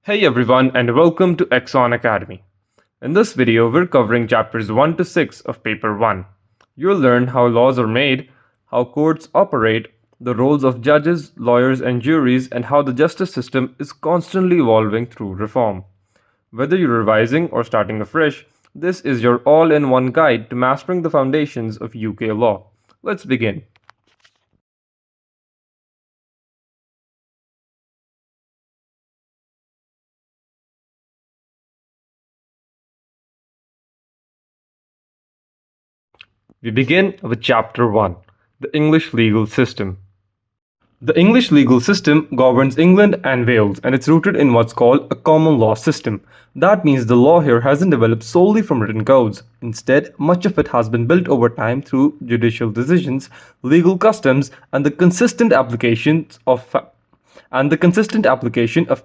Hey everyone, and welcome to Exon Academy. In this video, we're covering chapters 1 to 6 of paper 1. You'll learn how laws are made, how courts operate, the roles of judges, lawyers, and juries, and how the justice system is constantly evolving through reform. Whether you're revising or starting afresh, this is your all-in-one guide to mastering the foundations of UK law. Let's begin. We begin with Chapter 1, the English Legal System. The English legal system governs England and Wales, and it's rooted in what's called a common law system. That means the law here hasn't developed solely from written codes. Instead, much of it has been built over time through judicial decisions, legal customs, and the consistent application of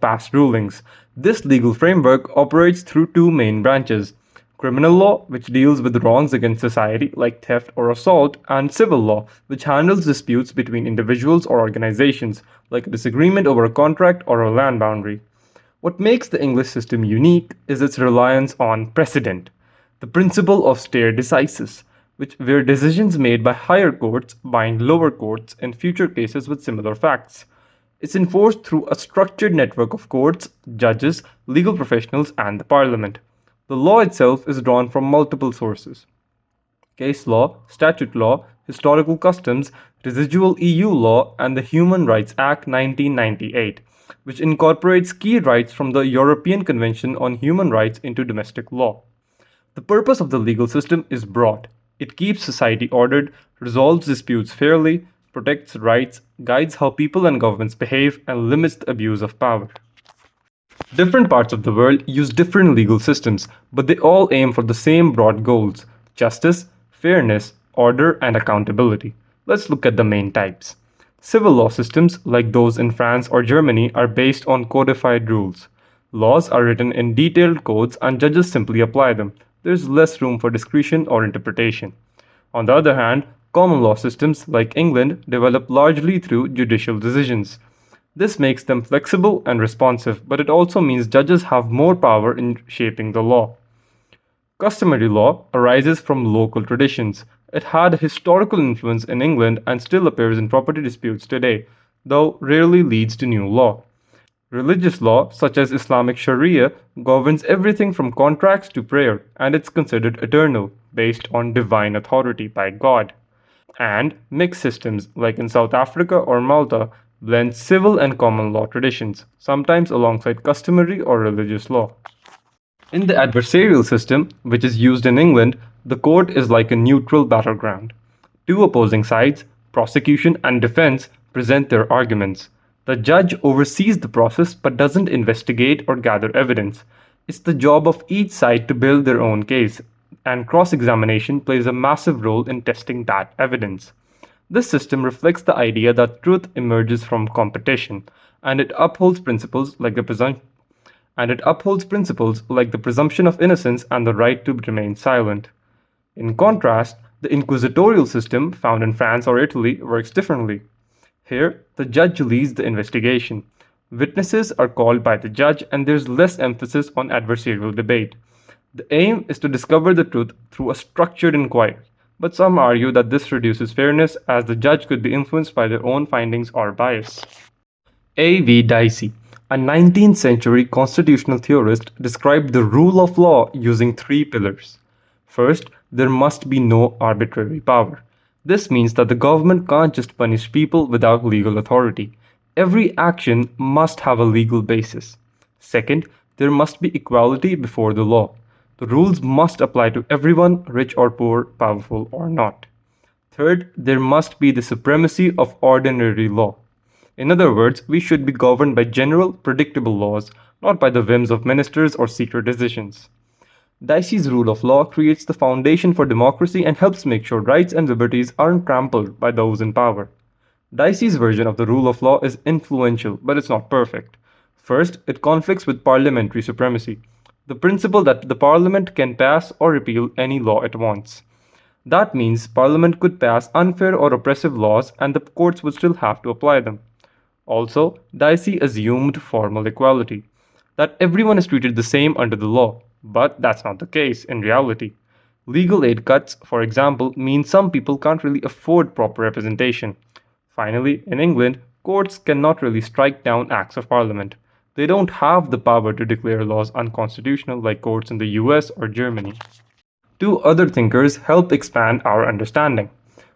past rulings. This legal framework operates through two main branches: criminal law, which deals with wrongs against society like theft or assault, and civil law, which handles disputes between individuals or organizations, like a disagreement over a contract or a land boundary. What makes the English system unique is its reliance on precedent, the principle of stare decisis, where decisions made by higher courts bind lower courts in future cases with similar facts. It's enforced through a structured network of courts, judges, legal professionals, and the parliament. The law itself is drawn from multiple sources: case law, statute law, historical customs, residual EU law, and the Human Rights Act 1998, which incorporates key rights from the European Convention on Human Rights into domestic law. The purpose of the legal system is broad. It keeps society ordered, resolves disputes fairly, protects rights, guides how people and governments behave, and limits the abuse of power. Different parts of the world use different legal systems, but they all aim for the same broad goals: justice, fairness, order, and accountability. Let's look at the main types. Civil law systems, like those in France or Germany, are based on codified rules. Laws are written in detailed codes and judges simply apply them. There's less room for discretion or interpretation. On the other hand, common law systems, like England, develop largely through judicial decisions. This makes them flexible and responsive, but it also means judges have more power in shaping the law. Customary law arises from local traditions. It had a historical influence in England and still appears in property disputes today, though rarely leads to new law. Religious law, such as Islamic Sharia, governs everything from contracts to prayer, and it's considered eternal, based on divine authority by God. And mixed systems, like in South Africa or Malta, blend civil and common law traditions, sometimes alongside customary or religious law. In the adversarial system, which is used in England, the court is like a neutral battleground. Two opposing sides, prosecution and defense, present their arguments. The judge oversees the process but doesn't investigate or gather evidence. It's the job of each side to build their own case, and cross-examination plays a massive role in testing that evidence. This system reflects the idea that truth emerges from competition, and it upholds principles like the presumption of innocence and the right to remain silent. In contrast, the inquisitorial system found in France or Italy works differently. Here, the judge leads the investigation. Witnesses are called by the judge, and there's less emphasis on adversarial debate. The aim is to discover the truth through a structured inquiry, but some argue that this reduces fairness as the judge could be influenced by their own findings or bias. A. V. Dicey, a 19th century constitutional theorist, described the rule of law using three pillars. First, there must be no arbitrary power. This means that the government can't just punish people without legal authority. Every action must have a legal basis. Second, there must be equality before the law. The rules must apply to everyone, rich or poor, powerful or not. Third, there must be the supremacy of ordinary law. In other words, we should be governed by general, predictable laws, not by the whims of ministers or secret decisions. Dicey's rule of law creates the foundation for democracy and helps make sure rights and liberties aren't trampled by those in power. Dicey's version of the rule of law is influential, but it's not perfect. First, it conflicts with parliamentary supremacy, the principle that the parliament can pass or repeal any law it wants. That means parliament could pass unfair or oppressive laws and the courts would still have to apply them. Also, Dicey assumed formal equality. that everyone is treated the same under the law, but that's not the case in reality. Legal aid cuts, for example, mean some people can't really afford proper representation. Finally, in England, courts cannot really strike down acts of parliament. They don't have the power to declare laws unconstitutional like courts in the US or Germany. Two other thinkers help expand our understanding.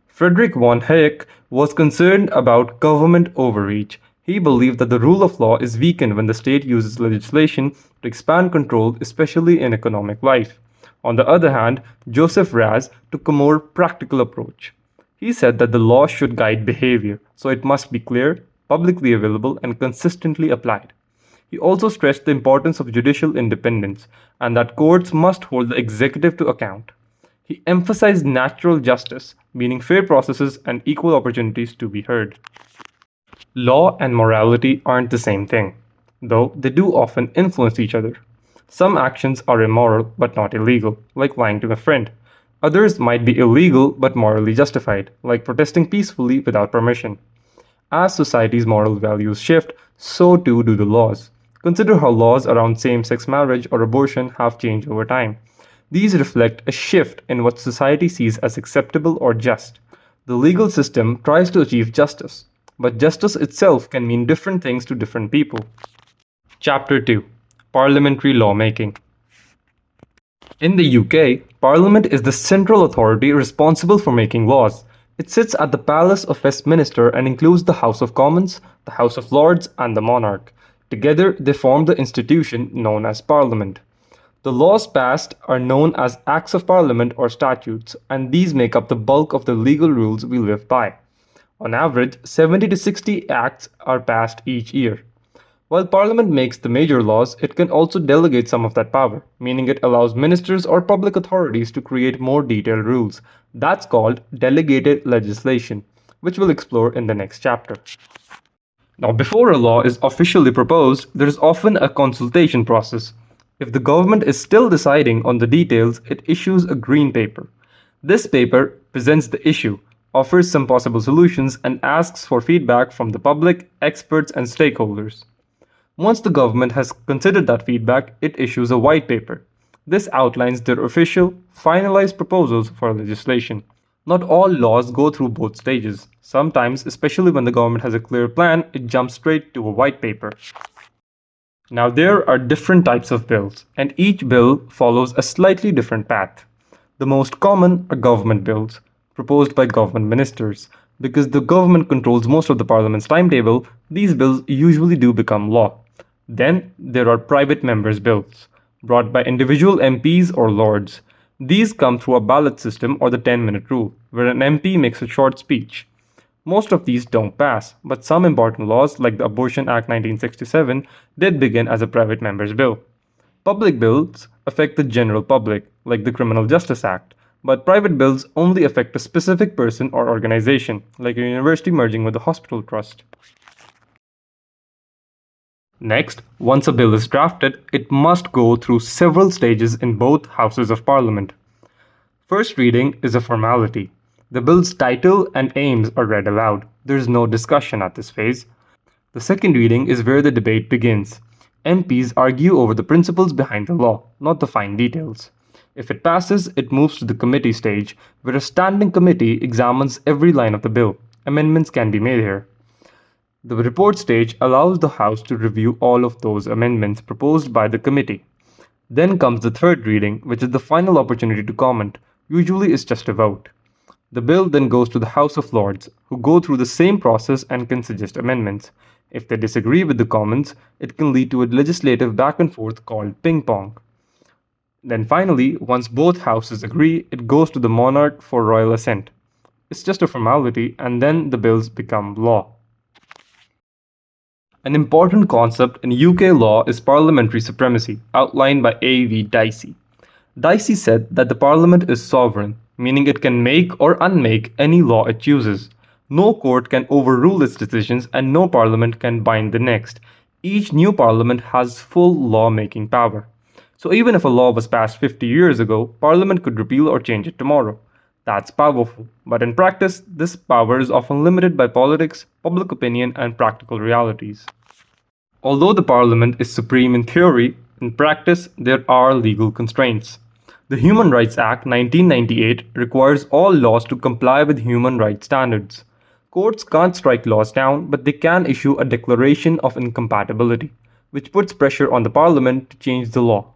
Friedrich von Hayek was concerned about government overreach. He believed that the rule of law is weakened when the state uses legislation to expand control, especially in economic life. On the other hand, Joseph Raz took a more practical approach. He said that the law should guide behavior, so it must be clear, publicly available, and consistently applied. He also stressed the importance of judicial independence and that courts must hold the executive to account. He emphasized natural justice, meaning fair processes and equal opportunities to be heard. Law and morality aren't the same thing, though they do often influence each other. Some actions are immoral but not illegal, like lying to a friend. Others might be illegal but morally justified, like protesting peacefully without permission. As society's moral values shift, so too do the laws. Consider how laws around same sex marriage or abortion have changed over time. These reflect a shift in what society sees as acceptable or just. The legal system tries to achieve justice, but justice itself can mean different things to different people. Chapter 2: Parliamentary Lawmaking. In the UK, Parliament is the central authority responsible for making laws. It sits at the Palace of Westminster and includes the House of Commons, the House of Lords, and the monarch. Together, they form the institution known as Parliament. The laws passed are known as Acts of Parliament or statutes, and these make up the bulk of the legal rules we live by. On average, 70 to 60 acts are passed each year. While Parliament makes the major laws, it can also delegate some of that power, meaning it allows ministers or public authorities to create more detailed rules. That's called delegated legislation, which we'll explore in the next chapter. Now, before a law is officially proposed, there is often a consultation process. If the government is still deciding on the details, it issues a green paper. This paper presents the issue, offers some possible solutions, and asks for feedback from the public, experts, and stakeholders. Once the government has considered that feedback, it issues a white paper. This outlines their official, finalized proposals for legislation. Not all laws go through both stages. Sometimes, especially when the government has a clear plan, it jumps straight to a white paper. Now, there are different types of bills, and each bill follows a slightly different path. The most common are government bills, proposed by government ministers. Because the government controls most of the parliament's timetable, these bills usually do become law. Then, there are private members' bills, brought by individual MPs or lords. These come through a ballot system or the 10-minute rule, where an MP makes a short speech. Most of these don't pass, but some important laws, like the Abortion Act 1967, did begin as a private member's bill. Public bills affect the general public, like the Criminal Justice Act, but private bills only affect a specific person or organization, like a university merging with a hospital trust. Next, once a bill is drafted, it must go through several stages in both houses of parliament. First reading is a formality. The bill's title and aims are read aloud. There is no discussion at this phase. The second reading is where the debate begins. MPs argue over the principles behind the law, not the fine details. If it passes, it moves to the committee stage, where a standing committee examines every line of the bill. Amendments can be made here. The report stage allows the House to review all of those amendments proposed by the committee. Then comes the third reading, which is the final opportunity to comment. Usually it's just a vote. The bill then goes to the House of Lords, who go through the same process and can suggest amendments. If they disagree with the Commons, it can lead to a legislative back and forth called ping-pong. Then finally, once both houses agree, it goes to the monarch for royal assent. It's just a formality, and then the bills become law. An important concept in UK law is parliamentary supremacy, outlined by A.V. Dicey. Dicey said that the parliament is sovereign, meaning it can make or unmake any law it chooses. No court can overrule its decisions, and no parliament can bind the next. Each new parliament has full law-making power. So even if a law was passed 50 years ago, parliament could repeal or change it tomorrow. That's powerful, but in practice, this power is often limited by politics, public opinion, and practical realities. Although the Parliament is supreme in theory, in practice there are legal constraints. The Human Rights Act 1998 requires all laws to comply with human rights standards. Courts can't strike laws down, but they can issue a declaration of incompatibility, which puts pressure on the Parliament to change the law.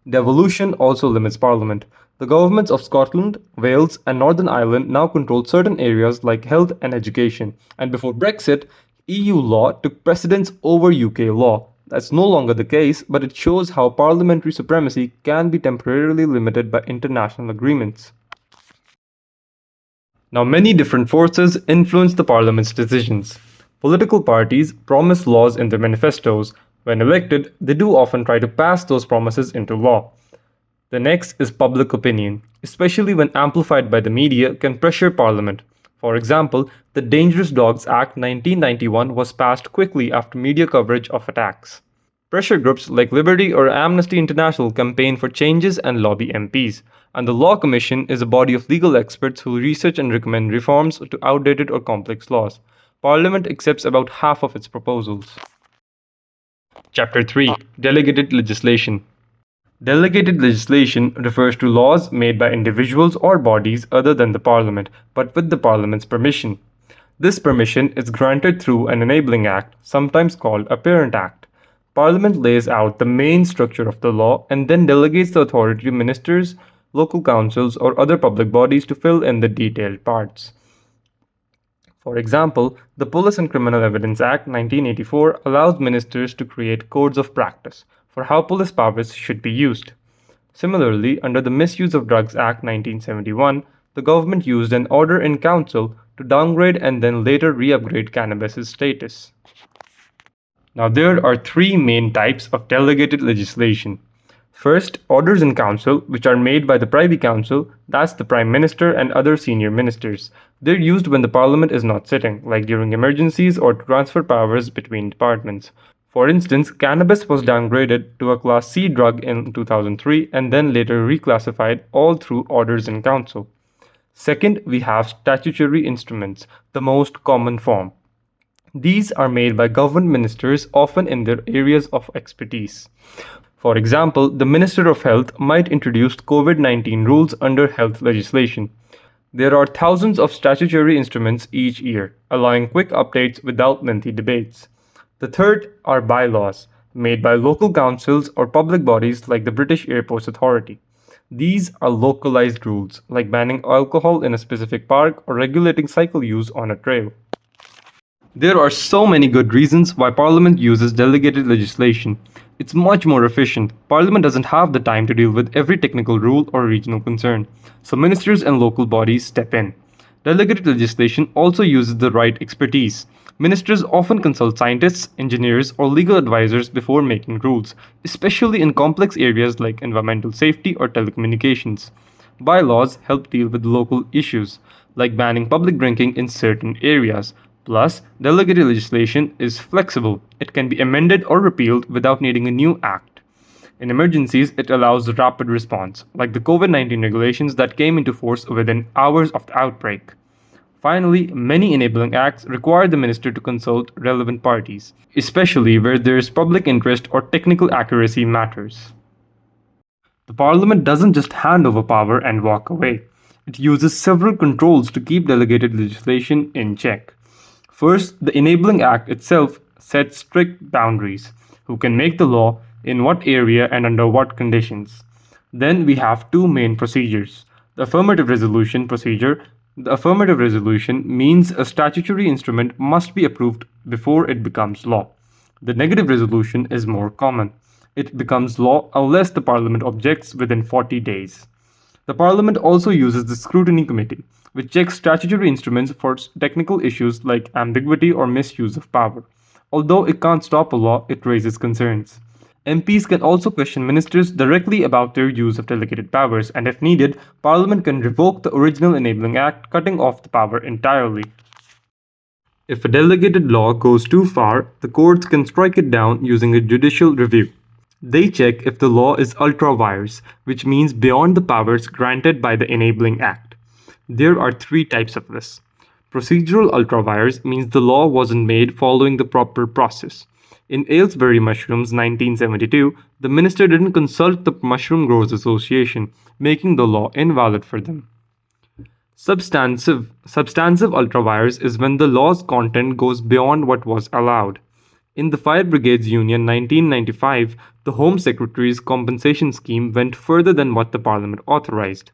Devolution also limits Parliament. The governments of Scotland, Wales, and Northern Ireland now control certain areas like health and education, and before Brexit, EU law took precedence over UK law. That's no longer the case, but it shows how parliamentary supremacy can be temporarily limited by international agreements. Now, many different forces influence the parliament's decisions. Political parties promise laws in their manifestos. When elected, they do often try to pass those promises into law. The next is public opinion, especially when amplified by the media, can pressure parliament. For example, the Dangerous Dogs Act 1991 was passed quickly after media coverage of attacks. Pressure groups like Liberty or Amnesty International campaign for changes and lobby MPs, and the Law Commission is a body of legal experts who research and recommend reforms to outdated or complex laws. Parliament accepts about half of its proposals. Chapter 3: Delegated Legislation. Delegated legislation refers to laws made by individuals or bodies other than the Parliament, but with the Parliament's permission. This permission is granted through an enabling act, sometimes called a parent act. Parliament lays out the main structure of the law and then delegates the authority to ministers, local councils, or other public bodies to fill in the detailed parts. For example, the Police and Criminal Evidence Act 1984 allows ministers to create codes of practice for how police powers should be used. Similarly, under the Misuse of Drugs Act 1971, the government used an order in council to downgrade and then later re-upgrade cannabis's status. Now, there are three main types of delegated legislation. First, orders in council, which are made by the Privy Council, that's the Prime Minister and other senior ministers. They're used when the Parliament is not sitting, like during emergencies or to transfer powers between departments. For instance, cannabis was downgraded to a Class C drug in 2003 and then later reclassified, all through orders in council. Second, we have statutory instruments, the most common form. These are made by government ministers, often in their areas of expertise. For example, the Minister of Health might introduce COVID-19 rules under health legislation. There are thousands of statutory instruments each year, allowing quick updates without lengthy debates. The third are bylaws, made by local councils or public bodies like the British Airports Authority. These are localized rules, like banning alcohol in a specific park or regulating cycle use on a trail. There are so many good reasons why Parliament uses delegated legislation. It's much more efficient. Parliament doesn't have the time to deal with every technical rule or regional concern, so ministers and local bodies step in. Delegated legislation also uses the right expertise. Ministers often consult scientists, engineers, or legal advisors before making rules, especially in complex areas like environmental safety or telecommunications. Bylaws help deal with local issues, like banning public drinking in certain areas. Plus, delegated legislation is flexible. It can be amended or repealed without needing a new act. In emergencies, it allows rapid response, like the COVID-19 regulations that came into force within hours of the outbreak. Finally, many enabling acts require the minister to consult relevant parties, especially where there is public interest or technical accuracy matters. The Parliament doesn't just hand over power and walk away. It uses several controls to keep delegated legislation in check. First, the Enabling Act itself sets strict boundaries: who can make the law, in what area, and under what conditions. Then we have two main procedures. The affirmative resolution procedure. The affirmative resolution means a statutory instrument must be approved before it becomes law. The negative resolution is more common. It becomes law unless the Parliament objects within 40 days. The Parliament also uses the Scrutiny Committee, which checks statutory instruments for technical issues like ambiguity or misuse of power. Although it can't stop a law, it raises concerns. MPs can also question ministers directly about their use of delegated powers, and if needed, Parliament can revoke the original Enabling Act, cutting off the power entirely. If a delegated law goes too far, the courts can strike it down using a judicial review. They check if the law is ultra vires, which means beyond the powers granted by the Enabling Act. There are three types of this. Procedural ultra vires means the law wasn't made following the proper process. In Aylesbury mushrooms 1972, the minister didn't consult the Mushroom Growers Association, making the law invalid for them. Substantive ultra-vires is when the law's content goes beyond what was allowed. In the Fire Brigades Union 1995, the Home Secretary's compensation scheme went further than what the Parliament authorized.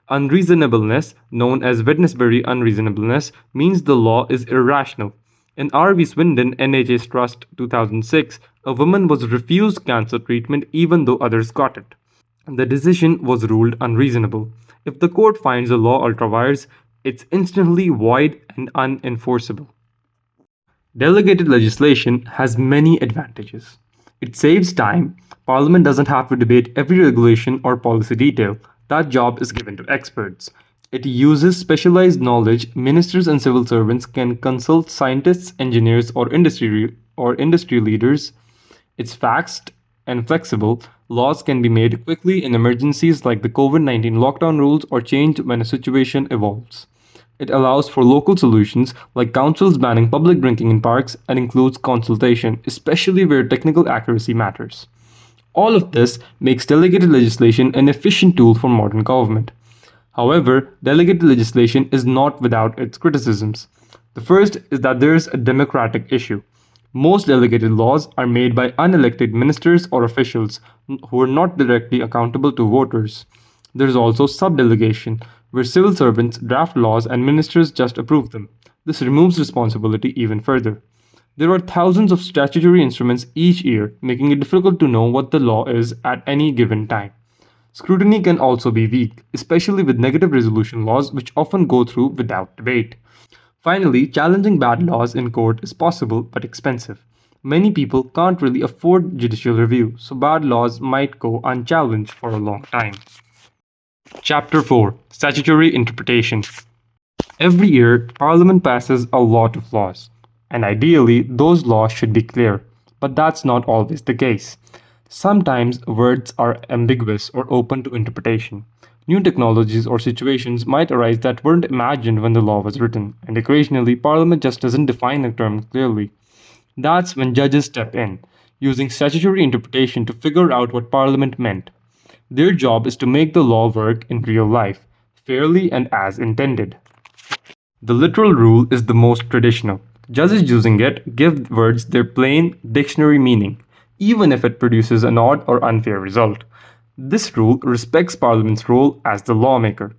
Unreasonableness, known as Wednesbury unreasonableness, means the law is irrational. In R.V. Swindon NHS Trust 2006, a woman was refused cancer treatment even though others got it. The decision was ruled unreasonable. If the court finds a law ultra-vires, it's instantly void and unenforceable. Delegated legislation has many advantages. It saves time. Parliament doesn't have to debate every regulation or policy detail. That job is given to experts. It uses specialized knowledge. Ministers and civil servants can consult scientists, engineers, or industry leaders. It's fast and flexible. Laws can be made quickly in emergencies like the COVID-19 lockdown rules or changed when a situation evolves. It allows for local solutions like councils banning public drinking in parks and includes consultation, especially where technical accuracy matters. All of this makes delegated legislation an efficient tool for modern government. However, delegated legislation is not without its criticisms. The first is that there is a democratic issue. Most delegated laws are made by unelected ministers or officials who are not directly accountable to voters. There is also subdelegation, where civil servants draft laws and ministers just approve them. This removes responsibility even further. There are thousands of statutory instruments each year, making it difficult to know what the law is at any given time. Scrutiny can also be weak, especially with negative resolution laws which often go through without debate. Finally, challenging bad laws in court is possible but expensive. Many people can't really afford judicial review, so bad laws might go unchallenged for a long time. Chapter 4: Statutory Interpretation. Every year, Parliament passes a lot of laws, and ideally, those laws should be clear, but that's not always the case. Sometimes words are ambiguous or open to interpretation. New technologies or situations might arise that weren't imagined when the law was written, and occasionally Parliament just doesn't define a term clearly. That's when judges step in, using statutory interpretation to figure out what Parliament meant. Their job is to make the law work in real life, fairly and as intended. The literal rule is the most traditional. Judges using it give words their plain dictionary meaning, even if it produces an odd or unfair result. This rule respects Parliament's role as the lawmaker.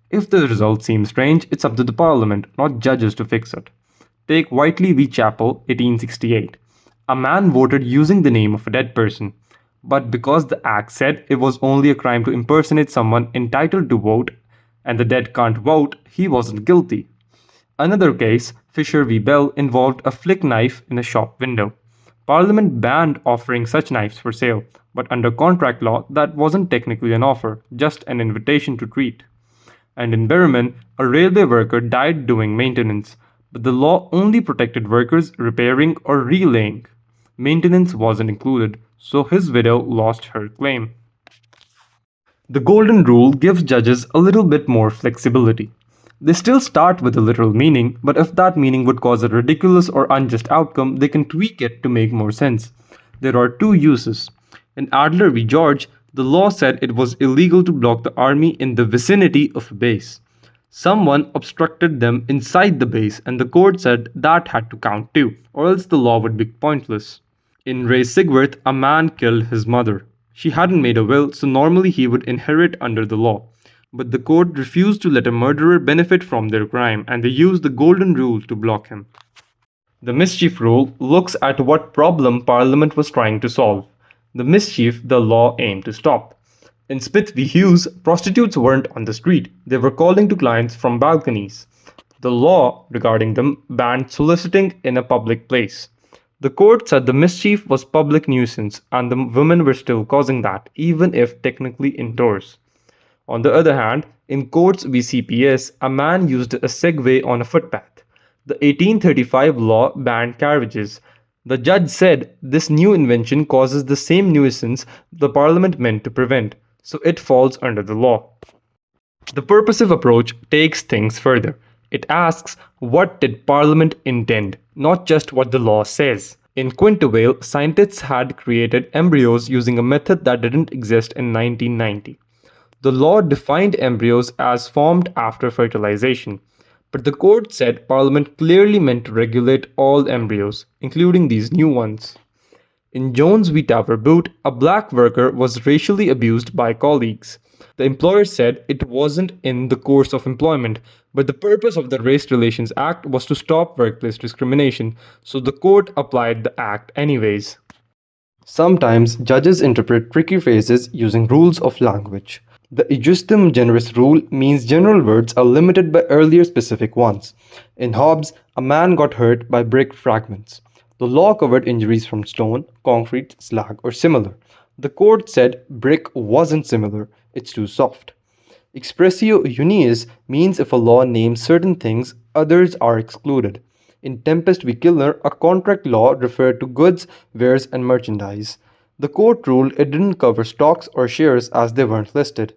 If the result seems strange, it's up to the Parliament, not judges, to fix it. Take Whiteley v. Chappell, 1868. A man voted using the name of a dead person, but because the Act said it was only a crime to impersonate someone entitled to vote, and the dead can't vote, he wasn't guilty. Another case, Fisher v. Bell, involved a flick knife in a shop window. Parliament banned offering such knives for sale, but under contract law, that wasn't technically an offer, just an invitation to treat. And in Berriman, a railway worker died doing maintenance, but the law only protected workers repairing or relaying. Maintenance wasn't included, so his widow lost her claim. The Golden Rule gives judges a little bit more flexibility. They still start with a literal meaning, but if that meaning would cause a ridiculous or unjust outcome, they can tweak it to make more sense. There are two uses. In Adler v. George, the law said it was illegal to block the army in the vicinity of a base. Someone obstructed them inside the base, and the court said that had to count too, or else the law would be pointless. In Ray Sigworth, a man killed his mother. She hadn't made a will, so normally he would inherit under the law. But the court refused to let a murderer benefit from their crime, and they used the Golden Rule to block him. The Mischief Rule looks at what problem Parliament was trying to solve, the mischief the law aimed to stop. In Smith v. Hughes, prostitutes weren't on the street, they were calling to clients from balconies. The law regarding them banned soliciting in a public place. The court said the mischief was public nuisance, and the women were still causing that, even if technically indoors. On the other hand, in Courts v. CPS, a man used a Segway on a footpath. The 1835 law banned carriages. The judge said this new invention causes the same nuisance the Parliament meant to prevent, so it falls under the law. The purposive approach takes things further. It asks, what did Parliament intend, not just what the law says. In Quintervale, scientists had created embryos using a method that didn't exist in 1990. The law defined embryos as formed after fertilization, but the court said Parliament clearly meant to regulate all embryos, including these new ones. In Jones v. Tower Boot, a black worker was racially abused by colleagues. The employer said it wasn't in the course of employment, but the purpose of the Race Relations Act was to stop workplace discrimination, so the court applied the act anyways. Sometimes judges interpret tricky phrases using rules of language. The ejusdem generis rule means general words are limited by earlier specific ones. In Hobbes, a man got hurt by brick fragments. The law covered injuries from stone, concrete, slag, or similar. The court said brick wasn't similar, it's too soft. Expressio unius means if a law names certain things, others are excluded. In Tempest v. Killer, a contract law referred to goods, wares, and merchandise. The court ruled it didn't cover stocks or shares as they weren't listed.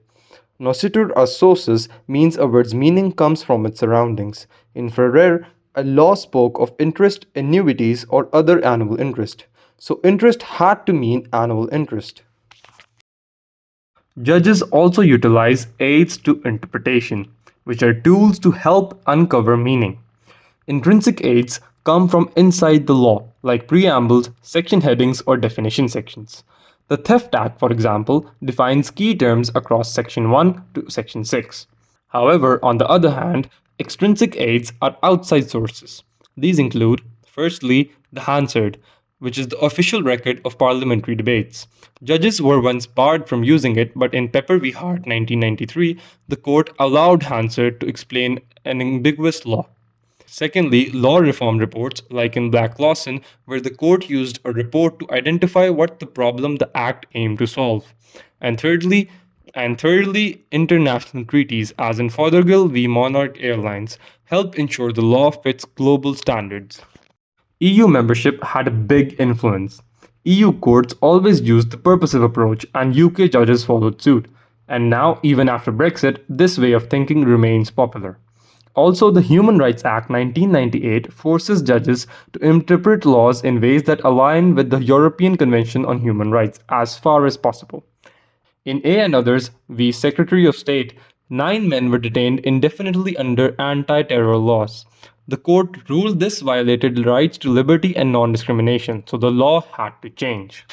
Nocitur a socis means a word's meaning comes from its surroundings. In Ferrer, a law spoke of interest, annuities, or other annual interest. So interest had to mean annual interest. Judges also utilize aids to interpretation, which are tools to help uncover meaning. Intrinsic aids come from inside the law, like preambles, section headings, or definition sections. The Theft Act, for example, defines key terms across Section 1 to Section 6. However, on the other hand, extrinsic aids are outside sources. These include, firstly, the Hansard, which is the official record of parliamentary debates. Judges were once barred from using it, but in Pepper v. Hart 1993, the court allowed Hansard to explain an ambiguous law. Secondly, law reform reports, like in Black Lawson, where the court used a report to identify what the problem the act aimed to solve. And thirdly, international treaties, as in Fothergill v. Monarch Airlines, help ensure the law fits global standards. EU membership had a big influence. EU courts always used the purposive approach, and UK judges followed suit. And now, even after Brexit, this way of thinking remains popular. Also, the Human Rights Act 1998 forces judges to interpret laws in ways that align with the European Convention on Human Rights as far as possible. In A and Others v. Secretary of State, 9 men were detained indefinitely under anti-terror laws. The court ruled this violated the rights to liberty and non-discrimination, so the law had to change.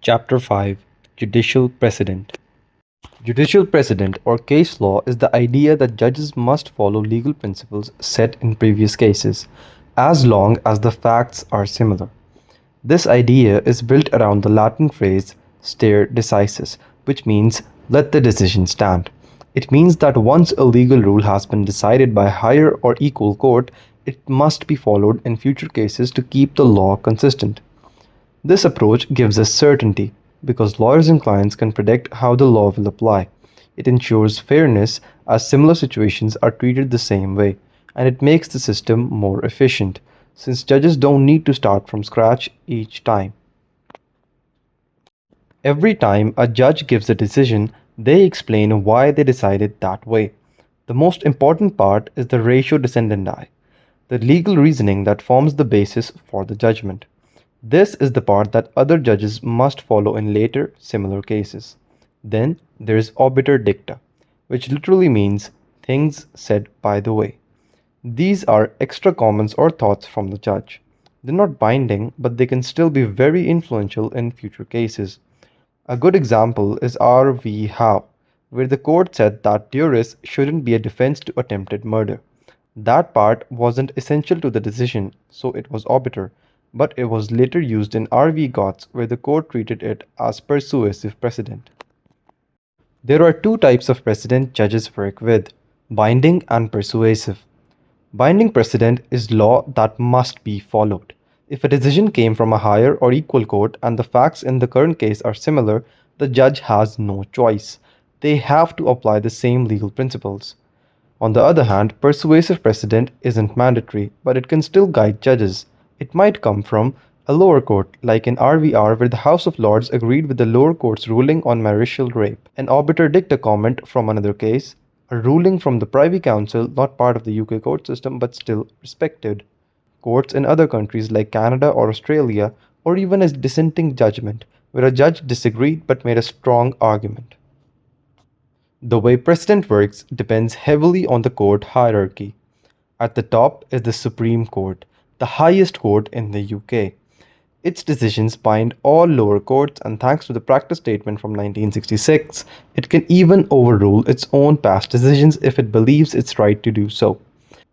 Chapter 5: Judicial Precedent. Judicial precedent or case law is the idea that judges must follow legal principles set in previous cases, as long as the facts are similar. This idea is built around the Latin phrase stare decisis, which means let the decision stand. It means that once a legal rule has been decided by a higher or equal court, it must be followed in future cases to keep the law consistent. This approach gives us certainty, because lawyers and clients can predict how the law will apply. It ensures fairness as similar situations are treated the same way, and it makes the system more efficient, since judges don't need to start from scratch each time. Every time a judge gives a decision, they explain why they decided that way. The most important part is the ratio decidendi, the legal reasoning that forms the basis for the judgment. This is the part that other judges must follow in later, similar cases. Then there is Obiter Dicta, which literally means things said by the way. These are extra comments or thoughts from the judge. They're not binding, but they can still be very influential in future cases. A good example is R. v. Howe, where the court said that duress shouldn't be a defense to attempted murder. That part wasn't essential to the decision, so it was obiter, but it was later used in R. v. Gotts, where the court treated it as persuasive precedent. There are 2 types of precedent judges work with: binding and persuasive. Binding precedent is law that must be followed. If a decision came from a higher or equal court and the facts in the current case are similar, the judge has no choice. They have to apply the same legal principles. On the other hand, persuasive precedent isn't mandatory, but it can still guide judges. It might come from a lower court, like in RVR, where the House of Lords agreed with the lower court's ruling on marital rape, an obiter dicta comment from another case, a ruling from the Privy Council, not part of the UK court system but still respected. Courts in other countries like Canada or Australia, or even a dissenting judgment, where a judge disagreed but made a strong argument. The way precedent works depends heavily on the court hierarchy. At the top is the Supreme Court, the highest court in the UK. Its decisions bind all lower courts, and thanks to the practice statement from 1966, it can even overrule its own past decisions if it believes it's right to do so.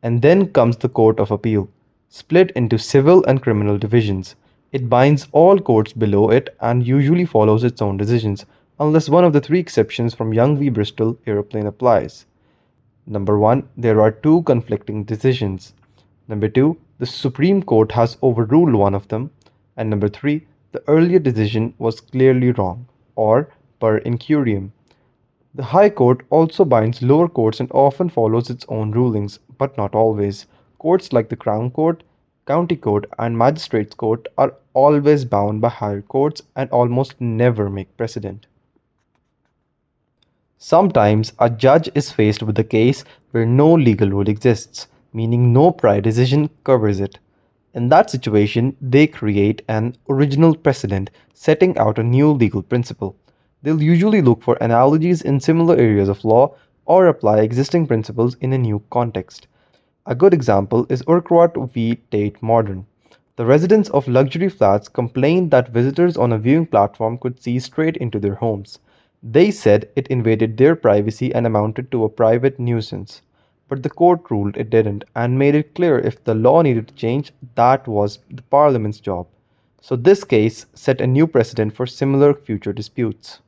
And then comes the Court of Appeal, split into civil and criminal divisions. It binds all courts below it and usually follows its own decisions, unless one of the three exceptions from Young v. Bristol aeroplane applies. Number 1, there are two conflicting decisions. Number 2, the Supreme Court has overruled one of them. And number 3, the earlier decision was clearly wrong, or per incuriam. The High Court also binds lower courts and often follows its own rulings, but not always. Courts like the Crown Court, County Court, and Magistrates Court are always bound by higher courts and almost never make precedent. Sometimes a judge is faced with a case where no legal rule exists, meaning no prior decision covers it. In that situation, they create an original precedent, setting out a new legal principle. They'll usually look for analogies in similar areas of law or apply existing principles in a new context. A good example is Urquhart v. Tate Modern. The residents of luxury flats complained that visitors on a viewing platform could see straight into their homes. They said it invaded their privacy and amounted to a private nuisance. But the court ruled it didn't and made it clear if the law needed to change, that was the Parliament's job. So this case set a new precedent for similar future disputes.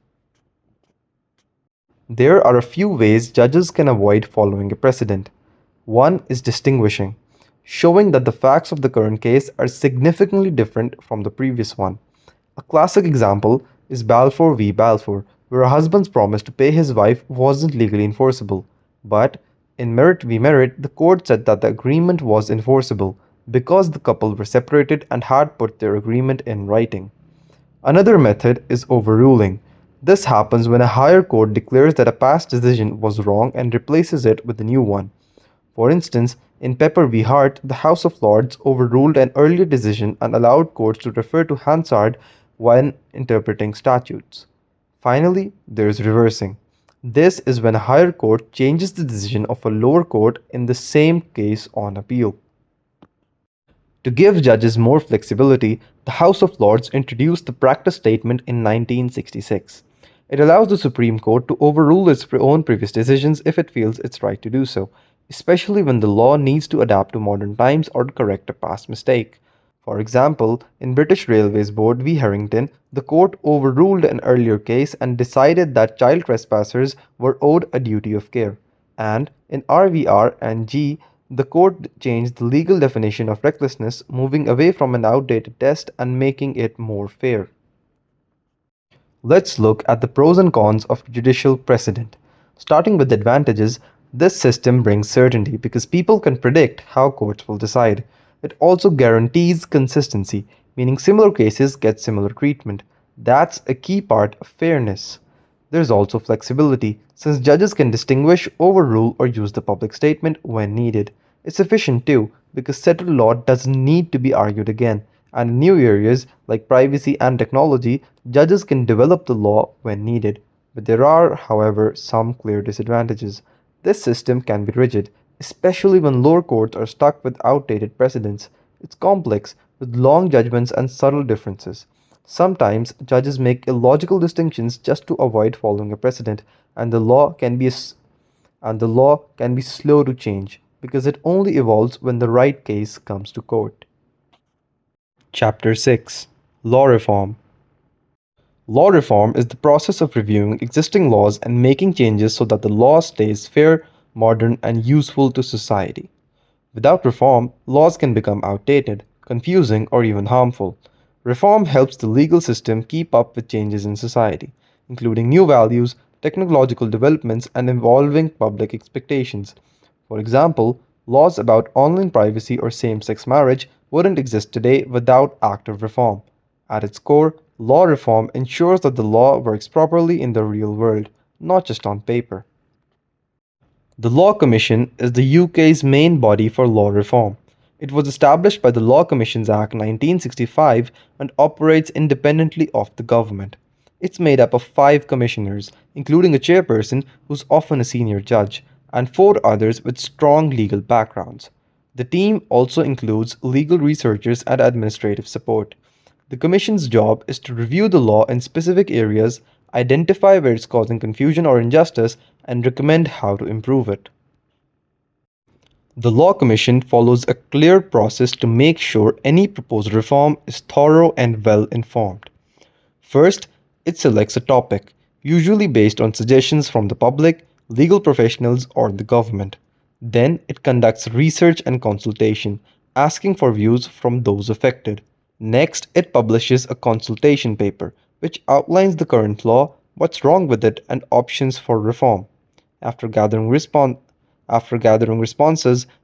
There are a few ways judges can avoid following a precedent. One is distinguishing, showing that the facts of the current case are significantly different from the previous one. A classic example is Balfour v. Balfour, where a husband's promise to pay his wife wasn't legally enforceable. But in Merritt v. Merritt, the court said that the agreement was enforceable because the couple were separated and had put their agreement in writing. Another method is overruling. This happens when a higher court declares that a past decision was wrong and replaces it with a new one. For instance, in Pepper v. Hart, the House of Lords overruled an earlier decision and allowed courts to refer to Hansard when interpreting statutes. Finally, there is reversing. This is when a higher court changes the decision of a lower court in the same case on appeal. To give judges more flexibility, the House of Lords introduced the practice statement in 1966. It allows the Supreme Court to overrule its own previous decisions if it feels it's right to do so, especially when the law needs to adapt to modern times or to correct a past mistake. For example, in British Railways Board v Harrington, the court overruled an earlier case and decided that child trespassers were owed a duty of care. And in RVR and G, the court changed the legal definition of recklessness, moving away from an outdated test and making it more fair. Let's look at the pros and cons of judicial precedent. Starting with advantages, this system brings certainty because people can predict how courts will decide. It also guarantees consistency, meaning similar cases get similar treatment. That's a key part of fairness. There's also flexibility, since judges can distinguish, overrule, or use the public statement when needed. It's efficient too, because settled law doesn't need to be argued again, and in new areas like privacy and technology, judges can develop the law when needed. But there are, however, some clear disadvantages. This system can be rigid, especially when lower courts are stuck with outdated precedents. It's complex, with long judgments and subtle differences. Sometimes judges make illogical distinctions just to avoid following a precedent, and the law can be slow to change because it only evolves when the right case comes to court. Chapter 6: Law Reform. Law reform is the process of reviewing existing laws and making changes so that the law stays fair, modern, and useful to society. Without reform, laws can become outdated, confusing, or even harmful. Reform helps the legal system keep up with changes in society, including new values, technological developments, and evolving public expectations. For example, laws about online privacy or same sex marriage wouldn't exist today without active reform. At its core, law reform ensures that the law works properly in the real world, not just on paper. The Law Commission is the UK's main body for law reform. It was established by the Law Commissions Act 1965 and operates independently of the government. It's made up of 5 commissioners, including a chairperson who's often a senior judge, and 4 others with strong legal backgrounds. The team also includes legal researchers and administrative support. The Commission's job is to review the law in specific areas, identify where it's causing confusion or injustice, and recommend how to improve it. The Law Commission follows a clear process to make sure any proposed reform is thorough and well informed. First, it selects a topic, usually based on suggestions from the public, legal professionals, or the government. Then, it conducts research and consultation, asking for views from those affected. Next, it publishes a consultation paper, which outlines the current law, what's wrong with it, and options for reform. After gathering, responses,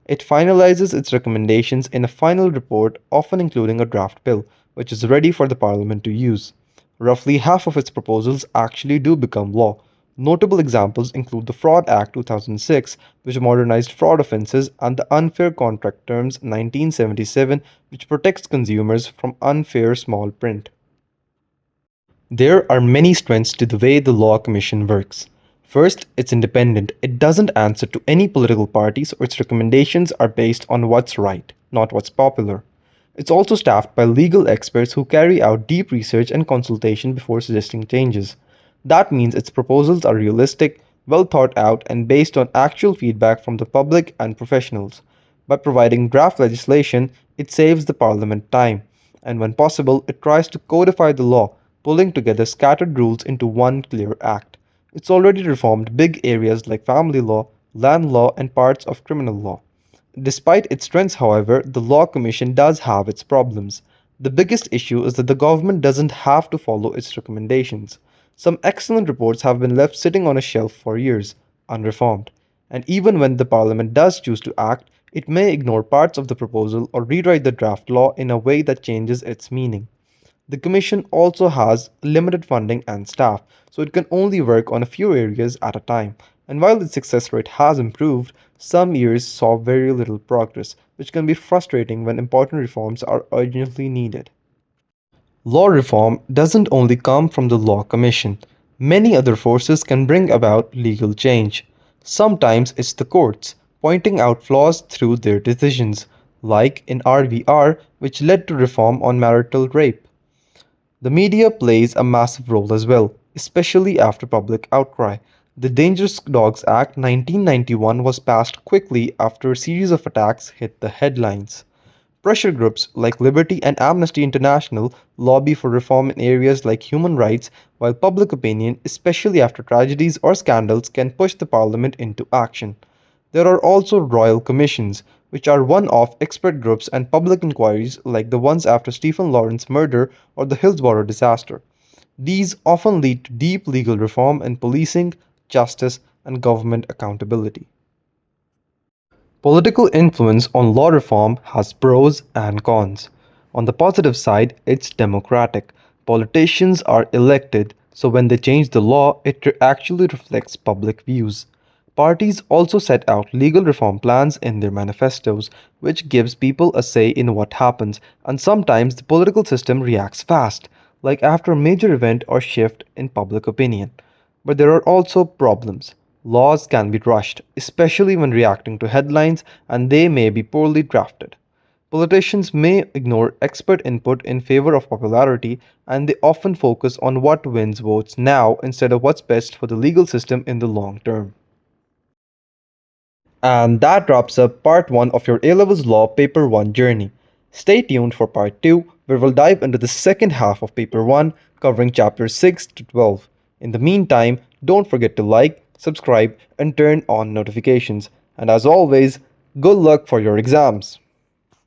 it finalizes its recommendations in a final report, often including a draft bill, which is ready for the Parliament to use. Roughly half of its proposals actually do become law. Notable examples include the Fraud Act 2006, which modernized fraud offenses, and the Unfair Contract Terms 1977, which protects consumers from unfair small print. There are many strengths to the way the Law Commission works. First, it's independent. It doesn't answer to any political parties, or its recommendations are based on what's right, not what's popular. It's also staffed by legal experts who carry out deep research and consultation before suggesting changes. That means its proposals are realistic, well thought out, and based on actual feedback from the public and professionals. By providing draft legislation, it saves the Parliament time, and when possible, it tries to codify the law, pulling together scattered rules into one clear act. It's already reformed big areas like family law, land law, and parts of criminal law. Despite its strengths, however, the Law Commission does have its problems. The biggest issue is that the government doesn't have to follow its recommendations. Some excellent reports have been left sitting on a shelf for years, unreformed. And even when the Parliament does choose to act, it may ignore parts of the proposal or rewrite the draft law in a way that changes its meaning. The Commission also has limited funding and staff, so it can only work on a few areas at a time. And while its success rate has improved, some years saw very little progress, which can be frustrating when important reforms are urgently needed. Law reform doesn't only come from the Law Commission. Many other forces can bring about legal change. Sometimes it's the courts, pointing out flaws through their decisions, like in RVR, which led to reform on marital rape. The media plays a massive role as well, especially after public outcry. The Dangerous Dogs Act 1991 was passed quickly after a series of attacks hit the headlines. Pressure groups like Liberty and Amnesty International lobby for reform in areas like human rights, while public opinion, especially after tragedies or scandals, can push the Parliament into action. There are also royal commissions, which are one off expert groups and public inquiries like the ones after Stephen Lawrence's murder or the Hillsborough disaster. These often lead to deep legal reform in policing, justice, and government accountability. Political influence on law reform has pros and cons. On the positive side, it's democratic. Politicians are elected, so when they change the law, it actually reflects public views. Parties also set out legal reform plans in their manifestos, which gives people a say in what happens, and sometimes the political system reacts fast, like after a major event or shift in public opinion. But there are also problems. Laws can be rushed, especially when reacting to headlines, and they may be poorly drafted. Politicians may ignore expert input in favor of popularity, and they often focus on what wins votes now instead of what's best for the legal system in the long term. And that wraps up part 1 of your ALevels Law Paper 1 journey. Stay tuned for part 2, where we'll dive into the second half of Paper 1, covering chapters 6 to 12. In the meantime, don't forget to like, subscribe, and turn on notifications. And as always, good luck for your exams.